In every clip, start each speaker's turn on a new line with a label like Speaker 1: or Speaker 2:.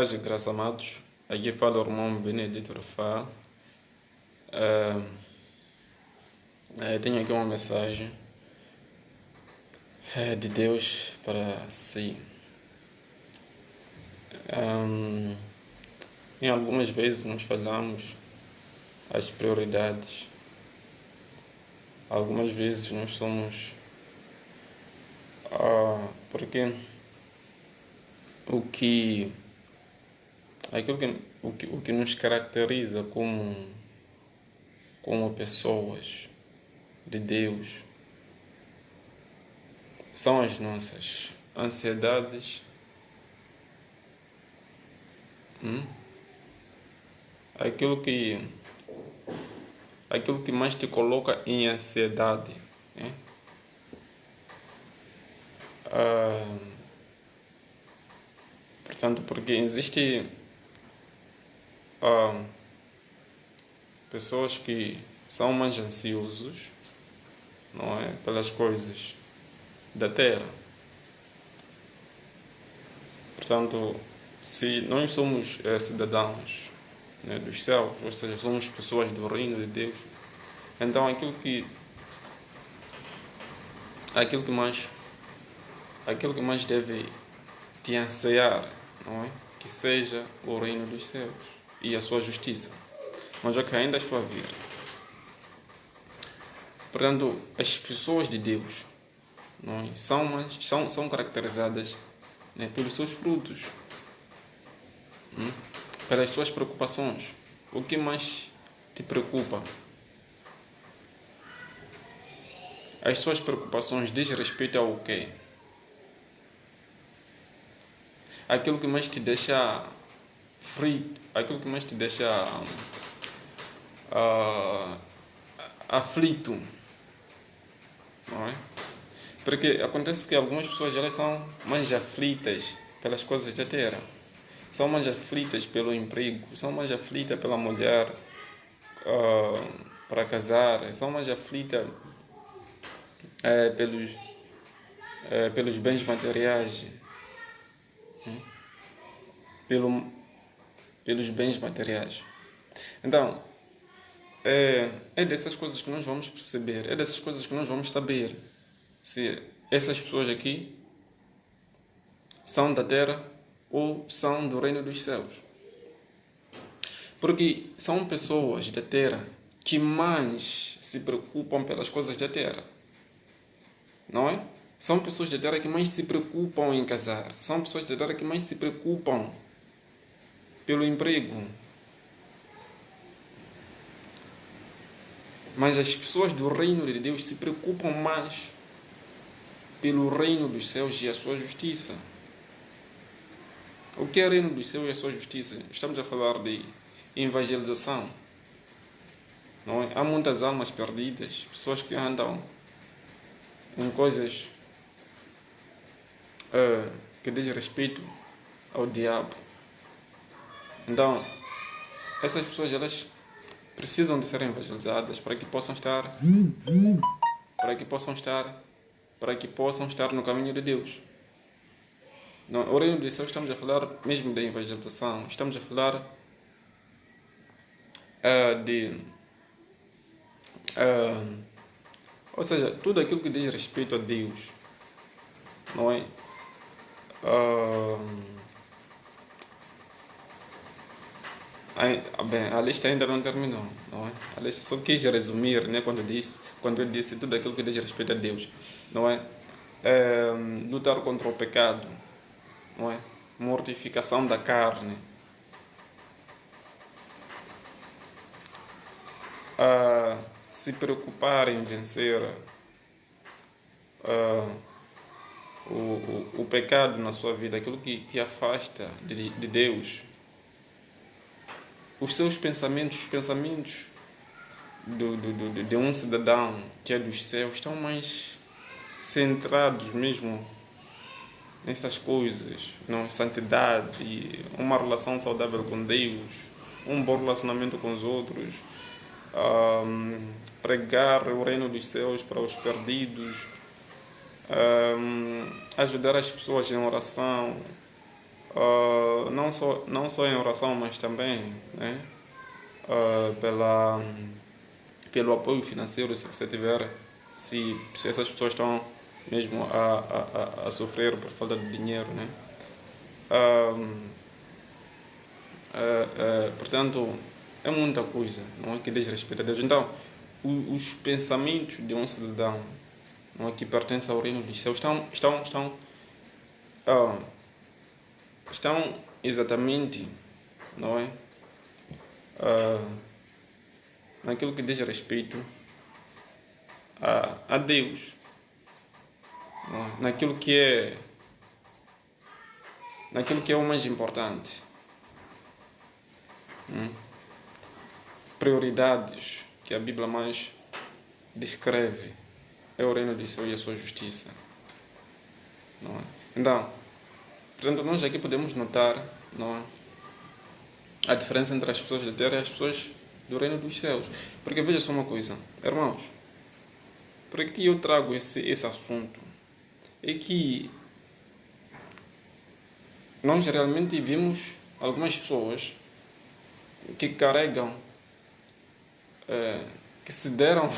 Speaker 1: Paz e graça, amados. Aqui fala o irmão Benedito Rufá. Tenho aqui uma mensagem de Deus para si. Em algumas vezes nós falamos as prioridades. Algumas vezes nós somos... porque o que nos caracteriza como pessoas de Deus são as nossas ansiedades, aquilo que mais te coloca em ansiedade, né? Portanto, porque existe pessoas que são mais ansiosos, não é, pelas coisas da terra. Portanto, se nós somos cidadãos, né, dos céus, ou seja, somos pessoas do reino de Deus, então aquilo que mais deve te ansiar, não é, que seja o reino dos céus e a sua justiça. Mas que ainda estou a ver. Portanto, as pessoas de Deus, não é, são caracterizadas, né, pelos seus frutos, pelas suas preocupações. O que mais te preocupa? As suas preocupações dizem respeito ao quê? Aquilo que mais te deixa frito, aquilo que mais te deixa aflito, não é? Porque acontece que algumas pessoas elas são mais aflitas pelas coisas da terra, são mais aflitas pelo emprego, são mais aflitas pela mulher para casar, são mais aflitas pelos bens materiais, pelos bens materiais. Então, é dessas coisas que nós vamos perceber, é dessas coisas que nós vamos saber se essas pessoas aqui são da terra ou são do reino dos céus. Porque são pessoas da terra que mais se preocupam pelas coisas da terra, não é? São pessoas da terra que mais se preocupam em casar, são pessoas da terra que mais se preocupam pelo emprego. Mas as pessoas do reino de Deus se preocupam mais pelo reino dos céus e a sua justiça. O que é o reino dos céus e a sua justiça? Estamos a falar de evangelização, não é? Há muitas almas perdidas, pessoas que andam em coisas que dizem respeito ao diabo. Então, essas pessoas elas precisam de ser evangelizadas para que possam estar no caminho de Deus. No reino dos céus estamos a falar mesmo da evangelização, estamos a falar ou seja, tudo aquilo que diz respeito a Deus, não é? A lista ainda não terminou, não é? A lista só quis resumir, né, quando eu disse tudo aquilo que diz respeito a Deus, não é? Lutar contra o pecado, não é? Mortificação da carne, se preocupar em vencer o pecado na sua vida, aquilo que te afasta de Deus. Os seus pensamentos, os pensamentos de um cidadão que é dos céus estão mais centrados mesmo nessas coisas, não? Santidade, uma relação saudável com Deus, um bom relacionamento com os outros, pregar o reino dos céus para os perdidos, ajudar as pessoas em oração, não só em oração, mas também, né, pelo apoio financeiro, se você tiver, se essas pessoas estão mesmo a sofrer por falta de dinheiro, né? Portanto, é muita coisa, não é, que diz respeito a Deus. Então, os pensamentos de um cidadão, não é, que pertence ao reino dos céus ah, estão exatamente, não é, naquilo que diz respeito a Deus, não é? Naquilo que é o mais importante. Prioridades que a Bíblia mais descreve é o reino de Deus e a sua justiça, não é? Então, portanto, nós aqui podemos notar, não é, a diferença entre as pessoas da terra e as pessoas do reino dos céus. Porque veja só uma coisa, irmãos, por que eu trago esse assunto? É que nós realmente vimos algumas pessoas que carregam, que se deram,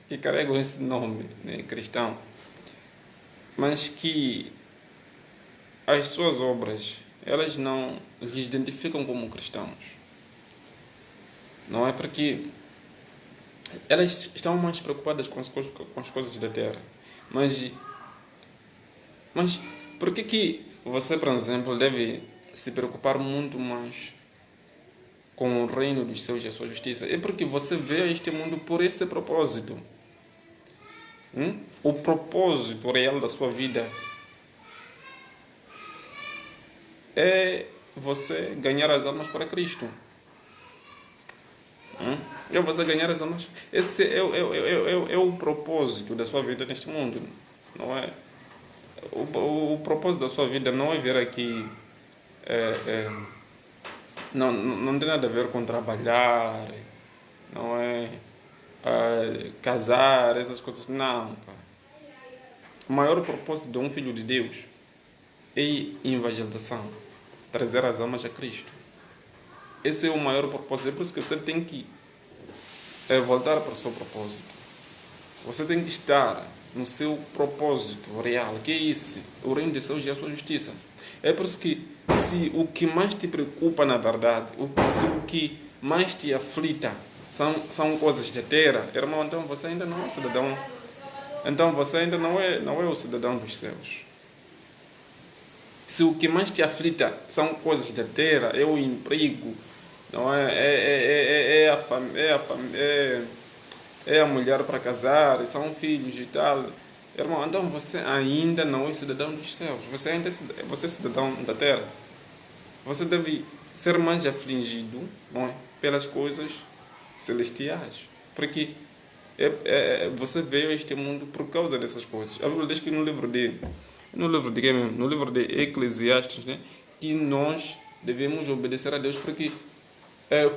Speaker 1: que carregam esse nome, né, cristão, mas que as suas obras, elas não lhes identificam como cristãos. Não é, porque elas estão mais preocupadas com as coisas da terra. Mas por que você, por exemplo, deve se preocupar muito mais com o reino dos céus e a sua justiça? É porque você vê este mundo por esse propósito. O propósito real da sua vida é você ganhar as almas para Cristo. É você ganhar as almas. Esse é o propósito da sua vida neste mundo. Não é? O propósito da sua vida não é vir aqui. Não tem nada a ver com trabalhar, não é? Casar, essas coisas. Não. Pá. O maior propósito de um filho de Deus é evangelização, trazer as almas a Cristo. Esse é o maior propósito. É por isso que você tem que voltar para o seu propósito. Você tem que estar no seu propósito real, que é esse, o reino de Deus e a sua justiça. É por isso que, se o que mais te preocupa na verdade, se o que mais te aflita são coisas da terra, irmão, então você ainda não é cidadão. Então você ainda não é o cidadão dos céus. Se o que mais te aflita são coisas da terra, é o emprego, não é a mulher para casar, são filhos e tal. Irmão, então você ainda não é cidadão dos céus. Você é cidadão da terra. Você deve ser mais afligido, não é, pelas coisas celestiais. Porque você veio a este mundo por causa dessas coisas. A Bíblia diz que no livro de Eclesiastes, né, que nós devemos obedecer a Deus porque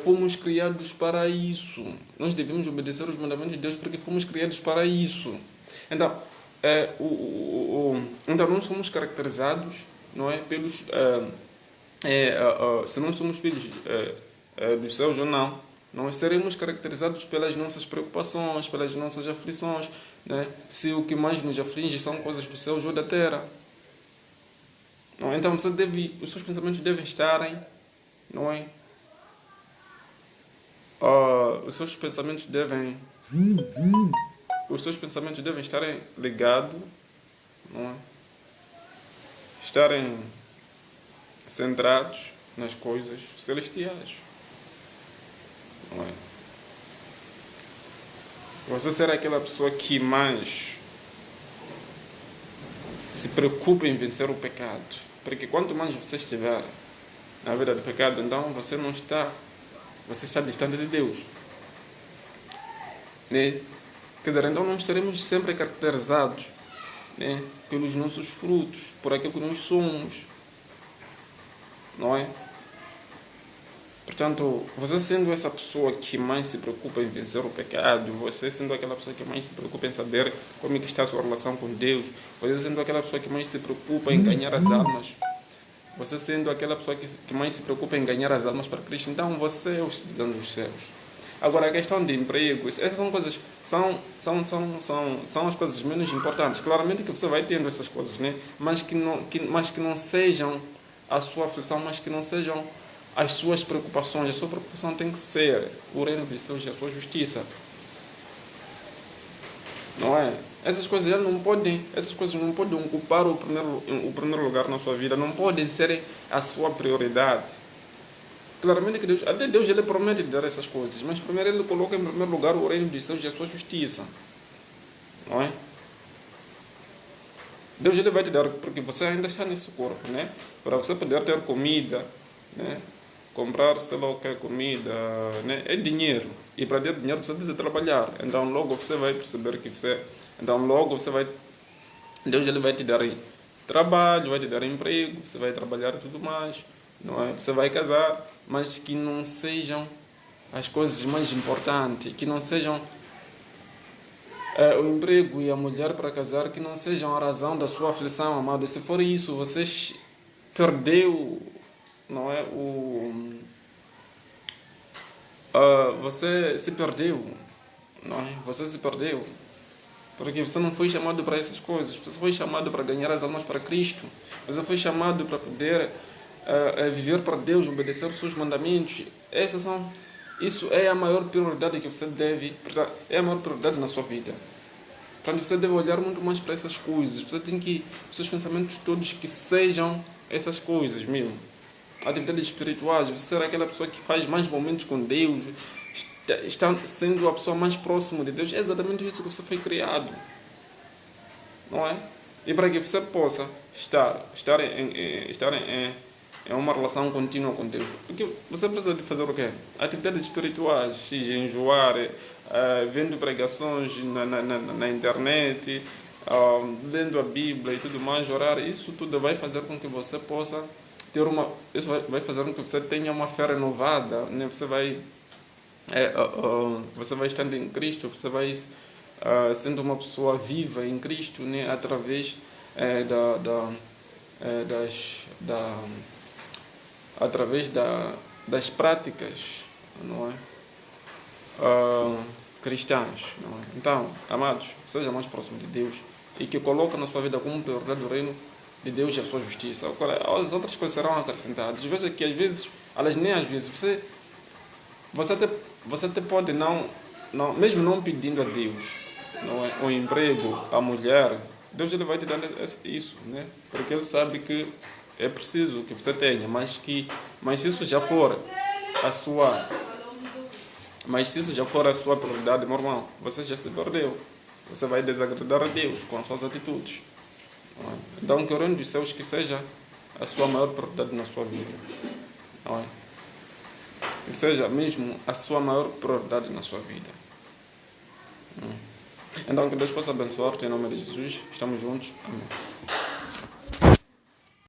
Speaker 1: fomos criados para isso. Nós devemos obedecer os mandamentos de Deus porque fomos criados para isso. Então, então nós somos caracterizados, não é, pelos se nós somos filhos dos céus ou não, nós seremos caracterizados pelas nossas preocupações, pelas nossas aflições, né? Se o que mais nos aflige são coisas do céu ou da terra. Não, então os seus pensamentos devem estarem, não é? Os seus pensamentos devem estarem ligados, não é? Estarem centrados nas coisas celestiais, não é? Você será aquela pessoa que mais se preocupa em vencer o pecado, porque quanto mais você estiver na vida do pecado, então você está distante de Deus, né? Quer dizer, então nós seremos sempre caracterizados, né, pelos nossos frutos, por aquilo que nós somos, não é? Portanto, você sendo essa pessoa que mais se preocupa em vencer o pecado, você sendo aquela pessoa que mais se preocupa em saber como está a sua relação com Deus, você sendo aquela pessoa que mais se preocupa em ganhar as almas, Você sendo aquela pessoa que mais se preocupa em ganhar as almas para Cristo, então você é o cidadão dos céus. Agora, a questão de empregos, essas são coisas, são as coisas menos importantes. Claramente que você vai tendo essas coisas, né? Mas que não sejam a sua aflição, mas que não sejam as suas preocupações. A sua preocupação tem que ser o reino dos céus e a sua justiça. Não é? Essas coisas não podem ocupar o primeiro lugar na sua vida, não podem ser a sua prioridade. Claramente que Deus ele promete dar essas coisas, mas primeiro ele coloca em primeiro lugar o reino dos céus e a sua justiça. Não é? Deus ele vai te dar, porque você ainda está nesse corpo, né? Para você poder ter comida, né? Comprar, sei lá o que é comida, né? É dinheiro. E para ter dinheiro você precisa trabalhar. Então logo você vai perceber que Deus ele vai te dar trabalho, vai te dar emprego, você vai trabalhar e tudo mais, não é? Você vai casar, mas que não sejam as coisas mais importantes, que não sejam o emprego e a mulher para casar, que não sejam a razão da sua aflição, amado. Se for isso, você perdeu, não é? Você se perdeu, não é? Você se perdeu. Porque você não foi chamado para essas coisas. Você foi chamado para ganhar as almas para Cristo. Você foi chamado para poder viver para Deus, obedecer os seus mandamentos. Isso é a maior prioridade que você deve, é a maior prioridade na sua vida. Portanto, você deve olhar muito mais para essas coisas. Você tem que, os seus pensamentos todos que sejam essas coisas mesmo. Atividades espirituais, você será aquela pessoa que faz mais momentos com Deus, está sendo a pessoa mais próxima de Deus. É exatamente isso que você foi criado, não é? E para que você possa estar em uma relação contínua com Deus, porque você precisa de fazer o quê? Atividades espirituais, se enjoar, vendo pregações na internet, lendo a Bíblia e tudo mais, orar. Isso tudo vai fazer com que você possa ter isso vai fazer com que você tenha uma fé renovada, né? Você vai estando em Cristo, você vai sendo uma pessoa viva em Cristo, né? Através das práticas, não é? Cristãs, não é? Então, amados, seja mais próximo de Deus e que coloque na sua vida como prioridade o reino de Deus e a sua justiça. Agora, as outras coisas serão acrescentadas. Veja que às vezes, você até pode não, mesmo não pedindo a Deus, não é? O emprego, a mulher, Deus ele vai te dar isso, né? Porque ele sabe que é preciso que você tenha, mas se isso já for a sua prioridade, meu irmão, você já se perdeu. Você vai desagradar a Deus com as suas atitudes. Não é? Então, que o reino dos céus que seja a sua maior prioridade na sua vida. Não é? Que seja mesmo a sua maior prioridade na sua vida. Então, que Deus possa abençoar-te em nome de Jesus. Estamos juntos. Amém.